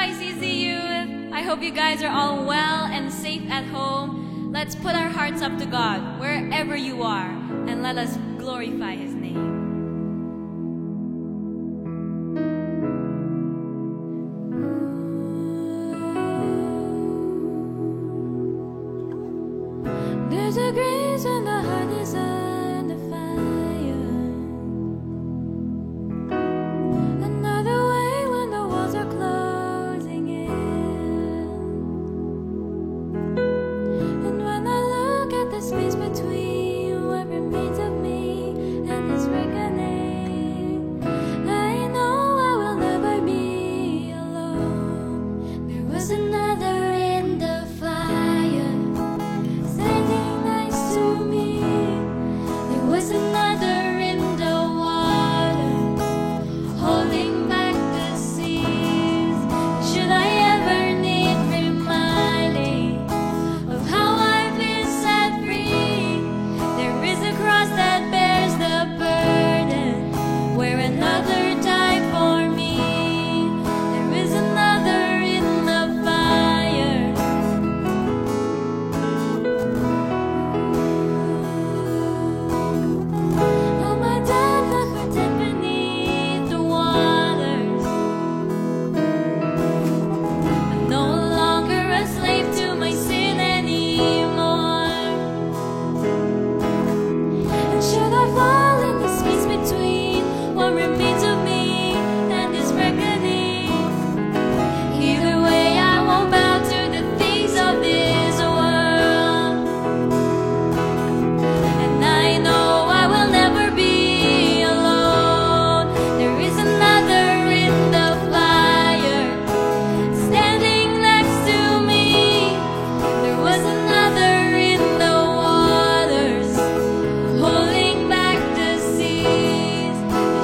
YCC Youth. I hope you guys are all well and safe at home. Let's put our hearts up to God wherever you are and let us glorify His name. There's a grace when the heart is under fire. Another way when the walls are closing in. And when I look at the space between what remains of me and this reckoning, I know I will never be alone. There was another in the fire, standing next to me. There was another in the water, holding back the seas. Should I ever need reminding of how I've been set free, there is a cross that bears the burden, where another died for me. There is another in the fire. All my death left for dead beneath the waters. I'm no longer a slave to my sin anymore. And should I fall in the space between what remains of me and this reckoning, either way I won't bow to the things of this world. And I know I will never be alone. There is another in the fire, standing next to me. There was another in the waters, holding back the seas.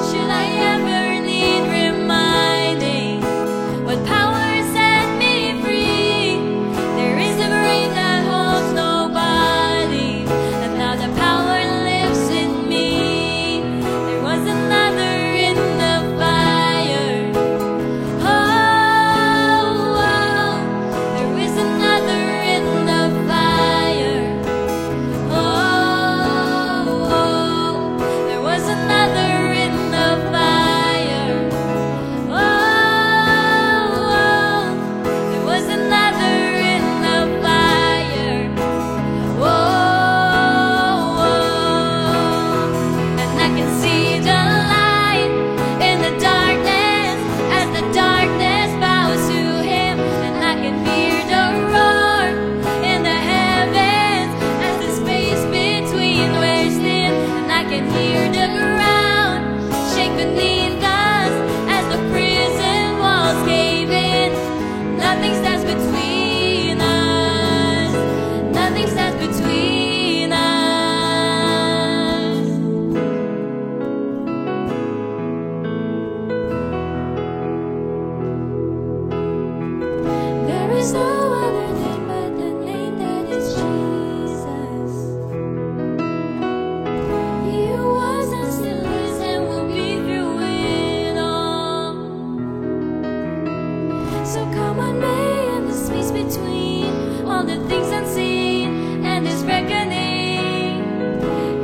Should I ever need reminding what power set me free, there is a grave that holds nobody, and now the power lives in me. There was another in the fire. Oh, there is another in the fire. Oh, there was another in the fire. Oh, there was another in the fire. Oh, and I can see the light in the darkness as the darkness bows to Him, and I can hear the roar in the heavens as the space between wears thin, and I can hear the ground shake beneath us as the prison walls cave in. Nothing stands between us. Nothing stands between us. There is no other name but the name that is Jesus. He who was and still is and will be through it all. So come on me in the space between all the things unseen and this reckoning.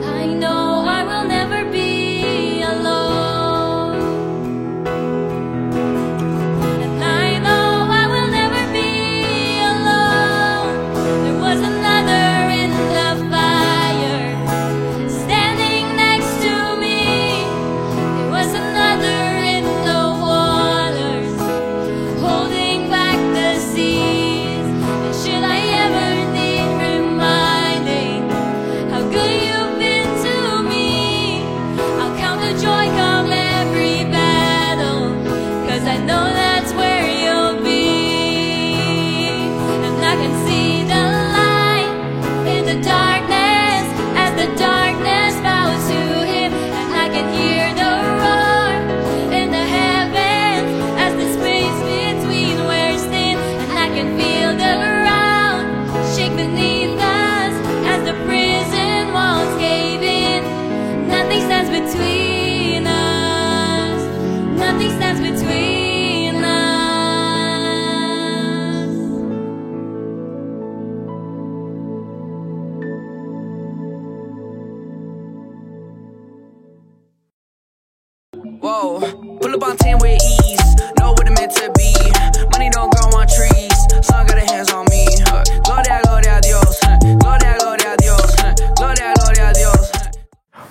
I know I will never be alone. And I know I will never be alone. There was another in the fire, standing next to me. There was another in the waters, holding back the seas. And should I ever need reminding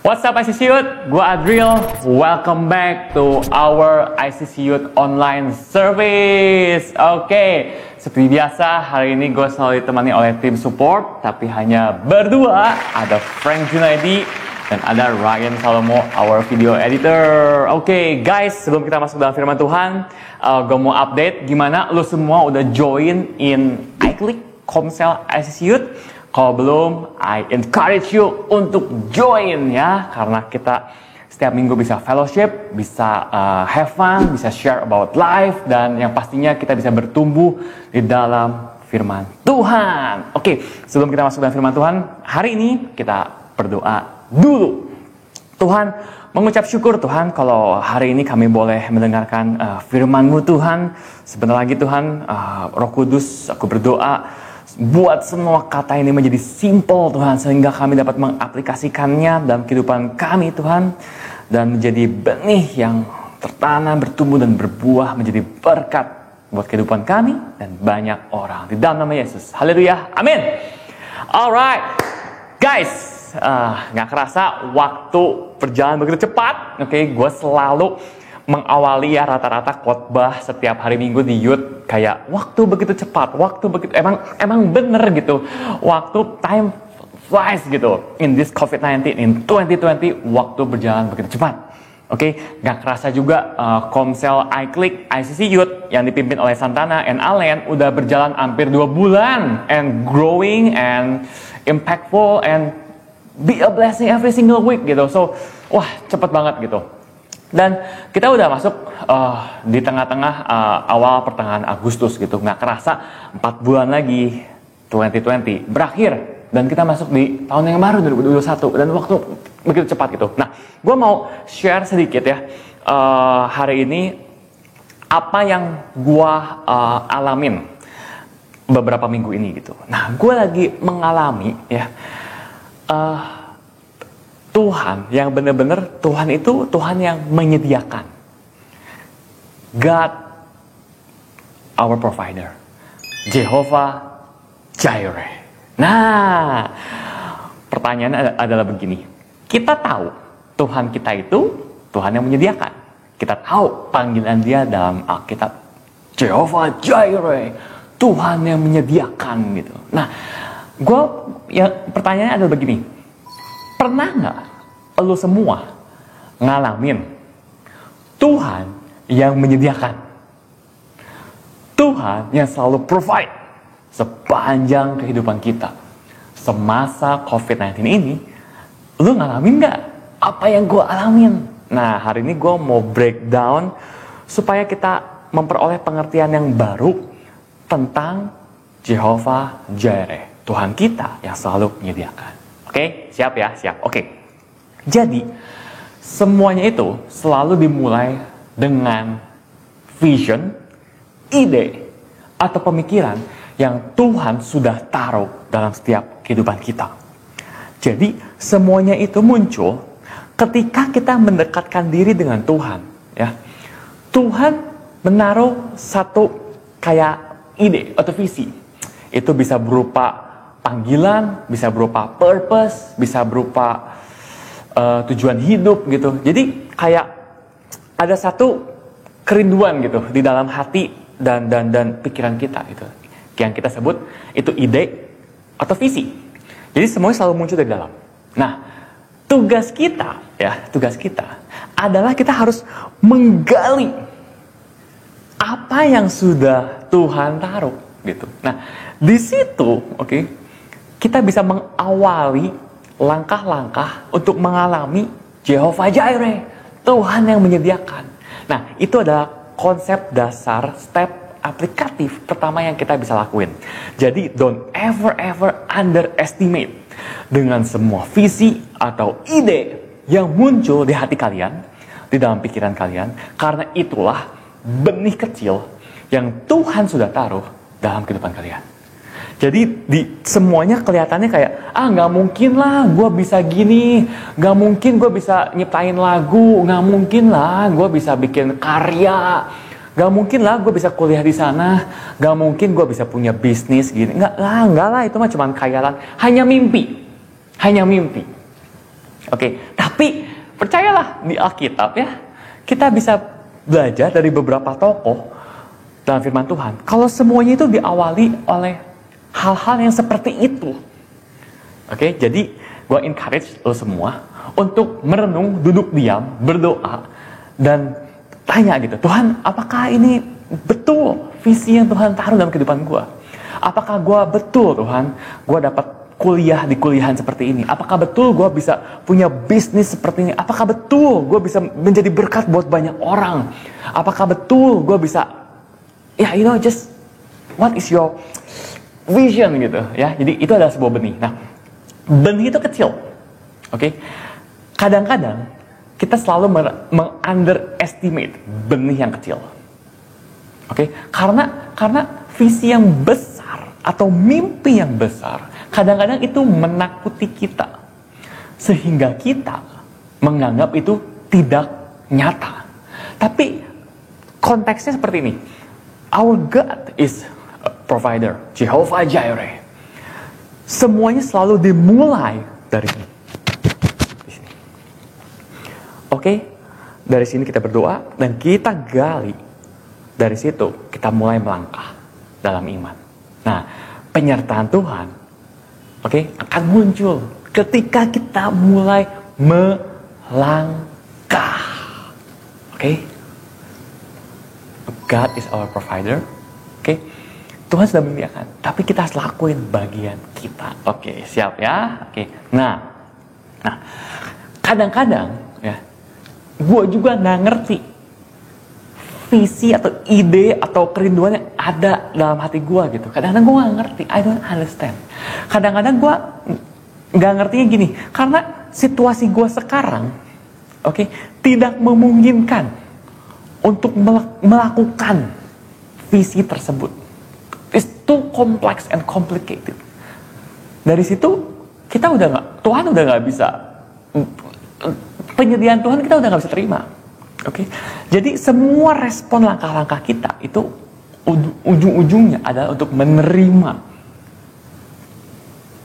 What's up ICC Youth? Gua Adriel. Welcome back to our ICC Youth online service. Oke, seperti biasa hari ini gue selalu ditemani oleh tim support, tapi hanya berdua. Ada Frank Junaidi dan ada Ryan Salomo, our video editor. Oke, guys, sebelum kita masuk dalam firman Tuhan, gue mau update gimana lo semua udah join in iClick Komsel ICC Youth. Kalau belum, I encourage you untuk join ya, karena kita setiap minggu bisa fellowship, bisa have fun, bisa share about life, dan yang pastinya kita bisa bertumbuh di dalam firman Tuhan. Oke, sebelum kita masuk dalam firman Tuhan, hari ini kita berdoa dulu. Tuhan, mengucap syukur Tuhan kalau hari ini kami boleh mendengarkan firman-Mu Tuhan. Sebentar lagi Tuhan, Roh Kudus, aku berdoa buat semua kata ini menjadi simple Tuhan, sehingga kami dapat mengaplikasikannya dalam kehidupan kami Tuhan, dan menjadi benih yang tertanam, bertumbuh dan berbuah menjadi berkat buat kehidupan kami dan banyak orang, di dalam nama Yesus. Haleluya, amin. Alright guys, gak kerasa waktu berjalan begitu cepat. Oke, gue selalu mengawali ya rata-rata khotbah setiap hari Minggu di Youth kayak waktu begitu cepat, waktu begitu emang bener gitu, waktu time flies gitu. In this COVID-19, in 2020, waktu berjalan begitu cepat. Oke, gak kerasa juga Komsel iClick ICC Youth yang dipimpin oleh Santana and Allen udah berjalan hampir 2 bulan, and growing and impactful and be a blessing every single week gitu. So, wah cepet banget gitu. Dan kita udah masuk di tengah-tengah awal pertengahan Agustus gitu. Nggak kerasa 4 bulan lagi 2020 berakhir. Dan kita masuk di tahun yang baru 2021. Dan waktu begitu cepat gitu. Nah, gue mau share sedikit ya. Hari ini apa yang gue alamin beberapa minggu ini gitu. Nah, gue lagi mengalami ya. Tuhan yang benar-benar, Tuhan itu Tuhan yang menyediakan. God, our provider. Jehovah Jireh. Nah, pertanyaannya adalah begini. Kita tahu Tuhan kita itu Tuhan yang menyediakan. Kita tahu panggilan dia dalam Alkitab. Jehovah Jireh. Tuhan yang menyediakan gitu. Nah, pertanyaannya adalah begini. Pernah nggak lo semua ngalamin Tuhan yang menyediakan? Tuhan yang selalu provide sepanjang kehidupan kita. Semasa COVID-19 ini, lo ngalamin nggak apa yang gue alamin? Nah, hari ini gue mau breakdown supaya kita memperoleh pengertian yang baru tentang Jehovah Jireh, Tuhan kita yang selalu menyediakan. Oke, siap ya, siap. Oke. Jadi, semuanya itu selalu dimulai dengan vision, ide, atau pemikiran yang Tuhan sudah taruh dalam setiap kehidupan kita. Jadi, semuanya itu muncul ketika kita mendekatkan diri dengan Tuhan. Ya, Tuhan menaruh satu kayak ide atau visi. Itu bisa berupa panggilan, bisa berupa purpose, bisa berupa tujuan hidup gitu. Jadi kayak ada satu kerinduan gitu di dalam hati dan pikiran kita gitu. Yang kita sebut itu ide atau visi. Jadi semuanya selalu muncul dari dalam. Nah, tugas kita adalah kita harus menggali apa yang sudah Tuhan taruh gitu. Nah, di situ, kita bisa mengawali langkah-langkah untuk mengalami Jehovah Jireh, Tuhan yang menyediakan. Nah, itu adalah konsep dasar, step aplikatif pertama yang kita bisa lakuin. Jadi, don't ever underestimate dengan semua visi atau ide yang muncul di hati kalian, di dalam pikiran kalian, karena itulah benih kecil yang Tuhan sudah taruh dalam kehidupan kalian. Jadi semuanya kelihatannya kayak, nggak mungkin lah gue bisa gini, nggak mungkin gue bisa nyiptain lagu, nggak mungkin lah gue bisa bikin karya, nggak mungkin lah gue bisa kuliah di sana, nggak mungkin gue bisa punya bisnis gini, nggak lah itu mah cuma khayalan, hanya mimpi. Oke, tapi percayalah di Alkitab ya, kita bisa belajar dari beberapa tokoh dalam firman Tuhan. Kalau semuanya itu diawali oleh hal-hal yang seperti itu. Oke, jadi gue encourage lo semua untuk merenung, duduk diam, berdoa, dan tanya gitu, Tuhan, apakah ini betul visi yang Tuhan taruh dalam kehidupan gue? Apakah gue betul, Tuhan, gue dapat kuliah di kuliahan seperti ini? Apakah betul gue bisa punya bisnis seperti ini? Apakah betul gue bisa menjadi berkat buat banyak orang? Apakah betul gue bisa, just what is your vision gitu ya? Jadi itu adalah sebuah benih. Nah, benih itu kecil, oke? Kadang-kadang kita selalu underestimate benih yang kecil, oke? Karena visi yang besar atau mimpi yang besar kadang-kadang itu menakuti kita sehingga kita menganggap itu tidak nyata. Tapi konteksnya seperti ini. Our God is a provider, Jehovah Jireh. Semuanya selalu dimulai dari sini. Di sini. Oke? Dari sini kita berdoa dan kita gali. Dari situ kita mulai melangkah dalam iman. Nah, penyertaan Tuhan akan muncul ketika kita mulai melangkah. God is our provider. Tuhan sudah menyediakan, tapi kita harus lakuin bagian kita. Siap ya? Nah, kadang-kadang ya, gue juga nggak ngerti visi atau ide atau kerinduan yang ada dalam hati gue gitu. Kadang-kadang gue gak ngerti, I don't understand. Kadang-kadang gue gak ngertinya gini, karena situasi gue sekarang, tidak memungkinkan untuk melakukan visi tersebut. It's too complex and complicated. Dari situ kita Tuhan udah gak bisa, penyediaan Tuhan kita udah gak bisa terima. Jadi semua respon langkah-langkah kita itu ujung-ujungnya adalah untuk menerima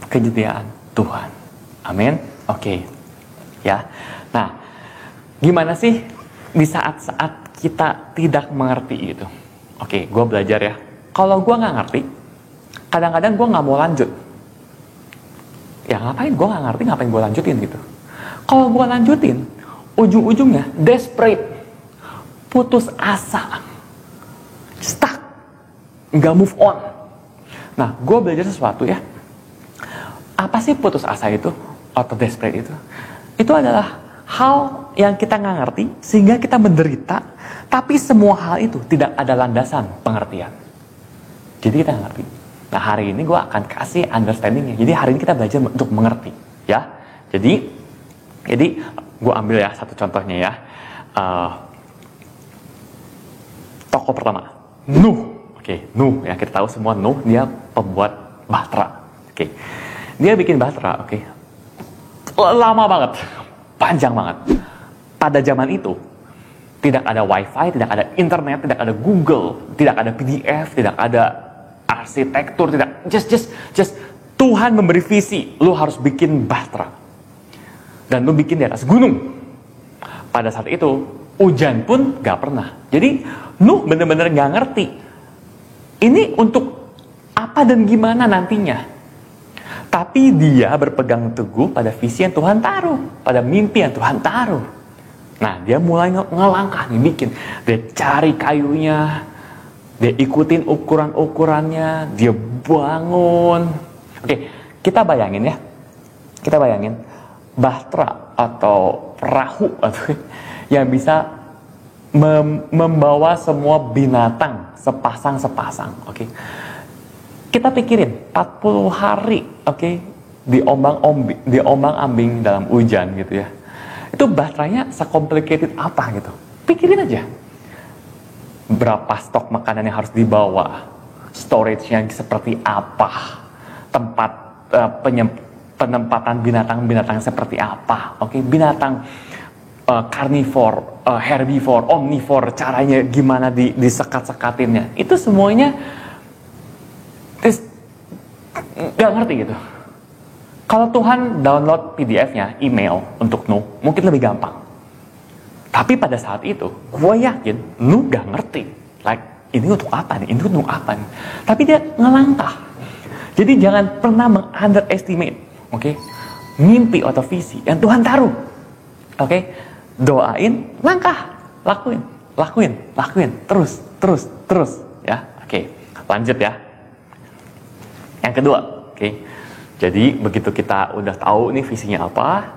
penyediaan Tuhan. Amin. Ya. Nah, gimana sih di saat-saat kita tidak mengerti itu? Gue belajar ya. Kalau gue nggak ngerti, kadang-kadang gue nggak mau lanjut. Ya ngapain? Gue nggak ngerti, ngapain gue lanjutin gitu? Kalau gue lanjutin, ujung-ujungnya desperate, putus asa, stuck, nggak move on. Nah, gue belajar sesuatu ya. Apa sih putus asa itu atau desperate itu? Itu adalah hal yang kita nggak ngerti sehingga kita menderita, tapi semua hal itu tidak ada landasan pengertian. Jadi kita nggak ngerti. Nah, hari ini gue akan kasih understandingnya. Jadi hari ini kita belajar untuk mengerti, ya. Jadi gue ambil ya satu contohnya ya. Tokoh pertama, Nuh. Nuh ya, kita tahu semua Nuh dia pembuat bahtera. Dia bikin bahtera, lama banget, panjang banget. Pada zaman itu tidak ada wifi, tidak ada internet, tidak ada Google, tidak ada PDF, tidak ada arsitektur, tidak. Just Tuhan memberi visi, lu harus bikin bahtera. Dan lu bikin di atas gunung. Pada saat itu hujan pun gak pernah. Jadi Nuh benar-benar gak ngerti ini untuk apa dan gimana nantinya. Tapi dia berpegang teguh pada visi yang Tuhan taruh, pada mimpi yang Tuhan taruh. Nah, dia mulai ngelangkah nih, bikin. Dia cari kayunya, dia ikutin ukuran-ukurannya, dia bangun. Kita bayangin ya. Kita bayangin bahtera atau perahu yang bisa membawa semua binatang sepasang-sepasang. Kita pikirin 40 hari, diombang-ambing dalam hujan gitu ya. Itu bahteranya se-complicated apa gitu. Pikirin aja. Berapa stok makanan yang harus dibawa, storage-nya seperti apa, tempat penempatan binatang-binatang seperti apa. Binatang karnivore, herbivore, omnivore, caranya gimana disekat-sekatinnya. Itu semuanya gak ngerti gitu. Kalau Tuhan download PDF-nya, email untuk Nu, mungkin lebih gampang. Tapi pada saat itu, gue yakin Nu gak ngerti. Like, ini untuk apa nih? Ini untuk apa nih? Tapi dia ngelangkah. Jadi jangan pernah meng-underestimate, oke? Mimpi atau visi yang Tuhan taruh. Oke? Doain, langkah, lakuin. Terus, ya. Oke, lanjut ya. Yang kedua, oke. Jadi begitu kita udah tahu nih visinya apa,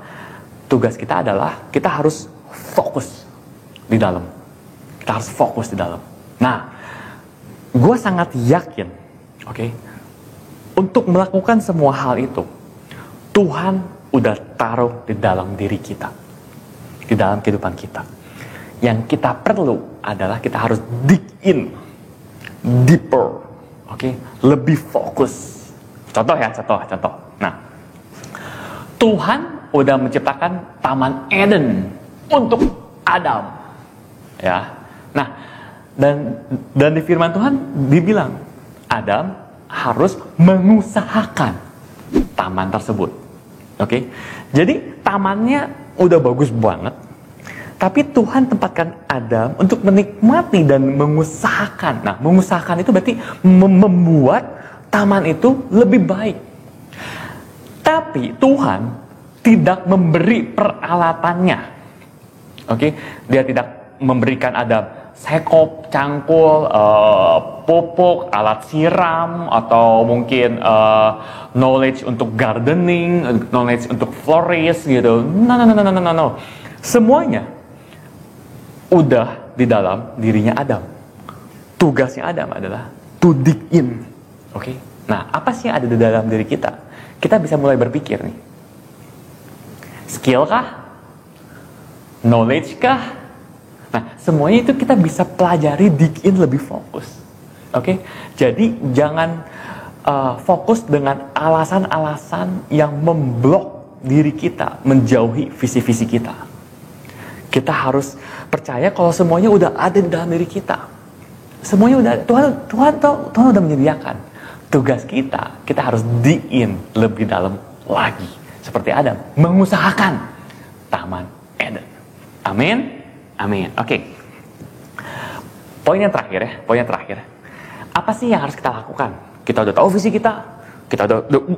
tugas kita adalah kita harus fokus di dalam. Kita harus fokus di dalam. Nah, gue sangat yakin, oke, untuk melakukan semua hal itu, Tuhan udah taruh di dalam diri kita, di dalam kehidupan kita. Yang kita perlu adalah kita harus dig in, deeper, oke, lebih fokus. Contoh. Nah, Tuhan udah menciptakan Taman Eden untuk Adam, ya. Nah, dan di firman Tuhan dibilang Adam harus mengusahakan taman tersebut. Oke. Jadi tamannya udah bagus banget. Tapi Tuhan tempatkan Adam untuk menikmati dan mengusahakan. Nah, mengusahakan itu berarti membuat taman itu lebih baik. Tapi Tuhan tidak memberi peralatannya. Oke. Dia tidak memberikan Adam sekop, cangkul, pupuk, alat siram, atau mungkin knowledge untuk gardening, knowledge untuk florist gitu. No. Semuanya udah di dalam dirinya Adam. Tugasnya Adam adalah to dig in. Oke? Nah, apa sih yang ada di dalam diri kita? Kita bisa mulai berpikir nih. Skill kah? Knowledge kah? Nah, semuanya itu kita bisa pelajari, dig in lebih fokus. Oke? Jadi, jangan fokus dengan alasan-alasan yang memblok diri kita, menjauhi visi-visi kita. Kita harus percaya kalau semuanya udah ada di dalam diri kita. Semuanya udah, Tuhan udah menyediakan. Tugas kita harus dig in lebih dalam lagi. Seperti Adam, mengusahakan Taman Eden. Amin. Oke. Poin yang terakhir. Apa sih yang harus kita lakukan? Kita udah tahu visi kita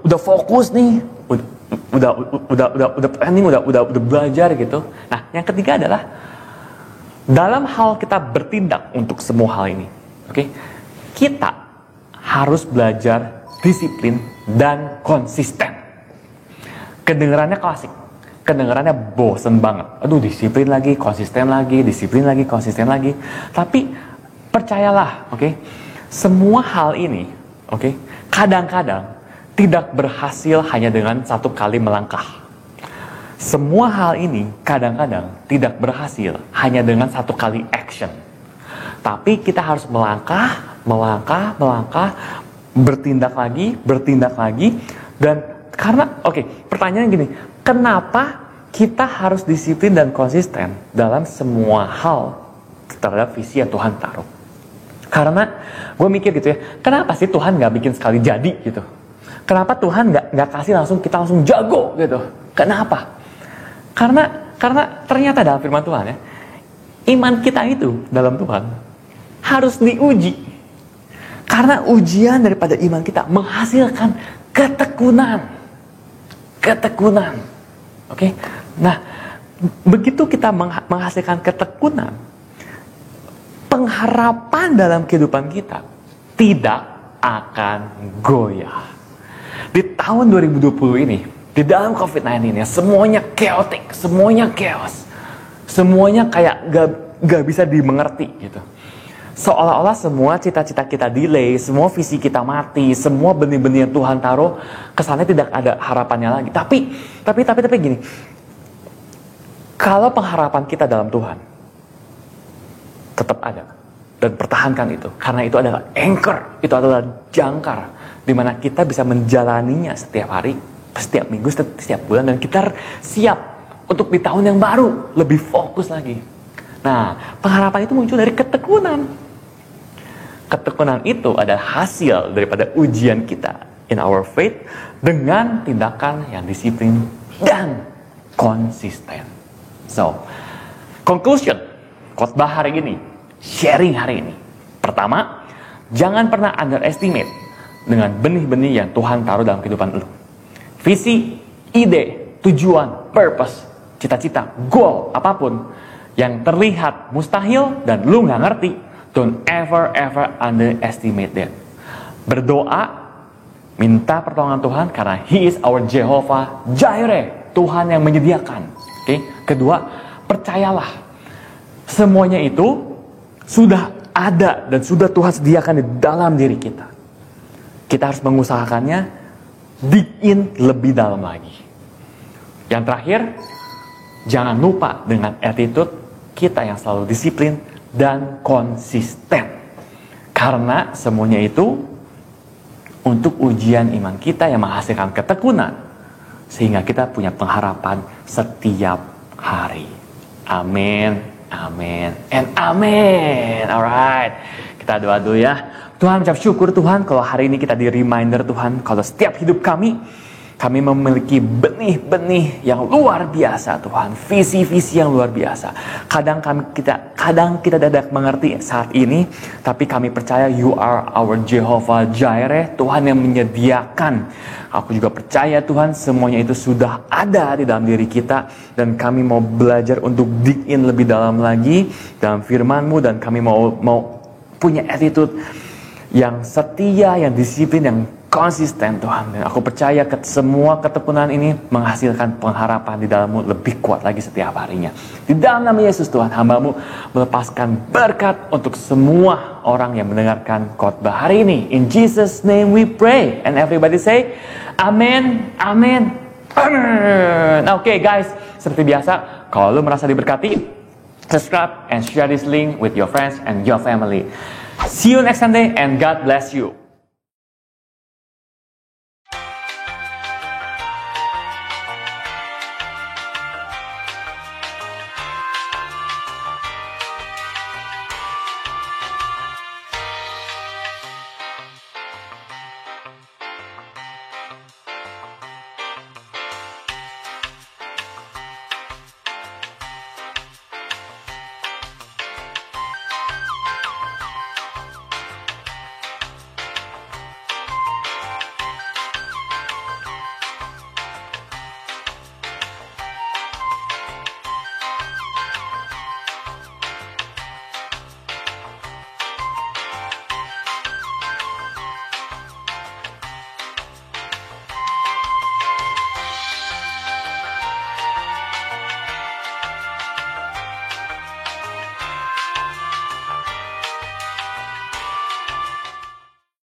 udah fokus nih, udah planning, udah belajar gitu. Nah, yang ketiga adalah dalam hal kita bertindak untuk semua hal ini, oke? Kita harus belajar disiplin dan konsisten. Kedengarannya klasik. Kedengarannya bosen banget. Aduh, disiplin lagi, konsisten lagi. Tapi percayalah, oke? Semua hal ini, oke? Kadang-kadang tidak berhasil hanya dengan satu kali melangkah. Semua hal ini kadang-kadang tidak berhasil hanya dengan satu kali action. Tapi kita harus melangkah, bertindak lagi, dan karena, pertanyaannya gini, kenapa kita harus disiplin dan konsisten dalam semua hal terhadap visi yang Tuhan taruh? Karena gue mikir gitu ya, kenapa sih Tuhan gak bikin sekali jadi gitu? Kenapa Tuhan gak kasih kita langsung jago gitu? Kenapa? Karena ternyata dalam firman Tuhan ya, iman kita itu dalam Tuhan harus diuji. Karena ujian daripada iman kita menghasilkan ketekunan. Oke? Nah, begitu kita menghasilkan ketekunan, pengharapan dalam kehidupan kita tidak akan goyah. Di tahun 2020 ini, di dalam COVID-19 ini, semuanya chaotic, semuanya chaos. Semuanya kayak gak bisa dimengerti gitu. Seolah-olah semua cita-cita kita delay, semua visi kita mati, semua benih-benih yang Tuhan taruh, kesannya tidak ada harapannya lagi. Tapi gini, kalau pengharapan kita dalam Tuhan tetap ada, dan pertahankan itu, karena itu adalah anchor, itu adalah jangkar, di mana kita bisa menjalaninya setiap hari, setiap minggu, setiap bulan, dan kita siap untuk di tahun yang baru lebih fokus lagi. Nah, pengharapan itu muncul dari ketekunan. Ketekunan itu adalah hasil daripada ujian kita in our faith dengan tindakan yang disiplin dan konsisten. So, conclusion khotbah hari ini, sharing hari ini. Pertama, jangan pernah underestimate dengan benih-benih yang Tuhan taruh dalam kehidupan lu. Visi, ide, tujuan, purpose, cita-cita, goal, apapun yang terlihat mustahil dan lu nggak ngerti, don't ever underestimate that. Berdoa, minta pertolongan Tuhan karena He is our Jehovah Jireh, Tuhan yang menyediakan. Oke. Kedua, percayalah semuanya itu sudah ada dan sudah Tuhan sediakan di dalam diri kita. Kita harus mengusahakannya, dig in lebih dalam lagi. Yang terakhir, jangan lupa dengan attitude kita yang selalu disiplin dan konsisten. Karena semuanya itu untuk ujian iman kita yang menghasilkan ketekunan, sehingga kita punya pengharapan setiap hari. Amin, amin, and amin. Alright, kita doa dulu ya. Tuhan, ucap syukur Tuhan kalau hari ini kita di reminder Tuhan, kalau setiap hidup kami memiliki benih-benih yang luar biasa Tuhan, visi-visi yang luar biasa. Kadang kita tidak mengerti saat ini, tapi kami percaya You are our Jehovah Jireh, Tuhan yang menyediakan. Aku juga percaya Tuhan semuanya itu sudah ada di dalam diri kita, dan kami mau belajar untuk dig in lebih dalam lagi dalam firman-Mu, dan kami mau punya attitude yang setia, yang disiplin, yang konsisten Tuhan. Dan aku percaya semua ketekunan ini menghasilkan pengharapan di dalam-Mu lebih kuat lagi setiap harinya. Di dalam nama Yesus Tuhan, hamba-Mu melepaskan berkat untuk semua orang yang mendengarkan khotbah hari ini. In Jesus name we pray. And everybody say, Amen, Amen, Amen. Oke guys, seperti biasa, kalau lu merasa diberkati, subscribe and share this link with your friends and your family. See you next Sunday and God bless you.